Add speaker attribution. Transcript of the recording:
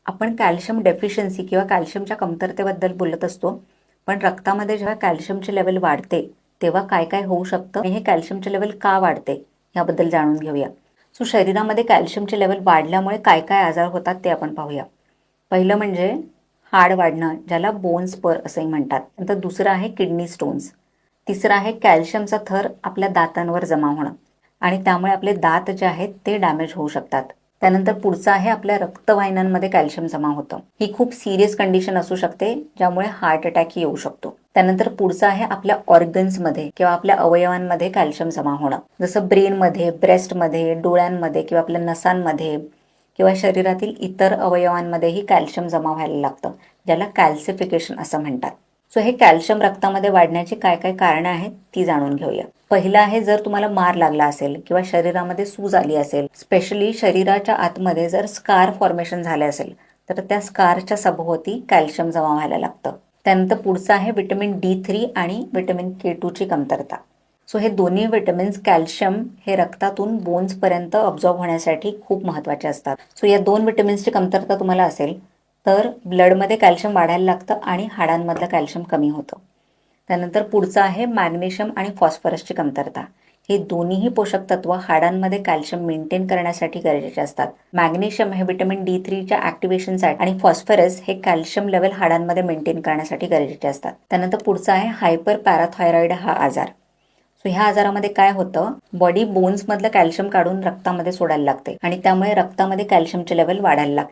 Speaker 1: आपण calcium deficiency किंवा कॅल्शियमच्या कमतरतेबद्दल बोलत असतो, पण रक्तामध्ये जेव्हा कॅल्शियमचे लेवल वाढते तेव्हा काय काय होऊ शकतं आणि हे कॅल्शियमचे लेवल का वाढते याबद्दल जाणून घेऊया. शरीरामध्ये कॅल्शियमचे लेवल वाढल्यामुळे काय काय आजार होतात ते आपण पाहूया. पहिलं म्हणजे हाड वाढणं, ज्याला बोन स्पर असंही म्हणतात. नंतर दुसरं आहे किडनी स्टोन्स. तिसरं आहे कॅल्शियमचा थर आपल्या दातांवर जमा होणं आणि त्यामुळे आपले दात जे आहेत ते डॅमेज होऊ शकतात. त्यानंतर पुढचं आहे आपल्या रक्तवाहिन्यांमध्ये कॅल्शियम जमा होतं. ही खूप सिरियस कंडिशन असू शकते, ज्यामुळे हार्ट अटॅक येऊ शकतो. त्यानंतर पुढचं आहे आपल्या ऑर्गन्समध्ये किंवा आपल्या अवयवांमध्ये कॅल्शियम जमा होणं, जसं ब्रेनमध्ये, ब्रेस्टमध्ये, डोळ्यांमध्ये किंवा आपल्या नसांमध्ये किंवा शरीरातील इतर अवयवांमध्येही कॅल्शियम जमा व्हायला लागतं, ज्याला कॅल्सिफिकेशन असं म्हणतात. सो हे कॅल्शियम रक्तामध्ये वाढण्याची काय काय कारणं आहेत ती जाणून घेऊया. पहिलं आहे, जर तुम्हाला मार लागला असेल किंवा शरीरामध्ये सूज आली असेल, स्पेशली शरीराच्या आतमध्ये जर स्कार फॉर्मेशन झाले असेल, तर त्या स्कारच्या सभोवती कॅल्शियम जमा व्हायला लागतं. त्यानंतर पुढचं आहे व्हिटॅमिन D3 आणि व्हिटॅमिन K2 ची कमतरता. सो हे दोन्ही विटामिन्स कॅल्शियम हे रक्तातून बोन्सपर्यंत ऑब्झॉर्ब होण्यासाठी खूप महत्त्वाचे असतात. सो या दोन विटामिन्सची कमतरता तुम्हाला असेल तर ब्लडमध्ये कॅल्शियम वाढायला लागतं आणि हाडांमधलं कॅल्शियम कमी होतं. त्यानंतर पुढचं आहे मॅग्नेशियम आणि फॉस्फरसची कमतरता. हे दोन्हीही पोषक तत्व हाडांमध्ये कॅल्शियम मेंटेन करण्यासाठी गरजेचे असतात. मॅग्नेशियम हे व्हिटॅमिन D3च्या ॲक्टिव्हेशनसाठी आणि फॉस्फरस हे कॅल्शियम लेवल हाडांमध्ये मेंटेन करण्यासाठी गरजेचे असतात. त्यानंतर पुढचं आहे हायपर पॅराथायरॉइड हा आजार. सो ह्या आजारामध्ये काय होतं, बॉडी बोन्समधलं कॅल्शियम काढून रक्तामध्ये सोडायला लागते आणि त्यामुळे रक्तामध्ये कॅल्शियमचे लेवल वाढायला लागते.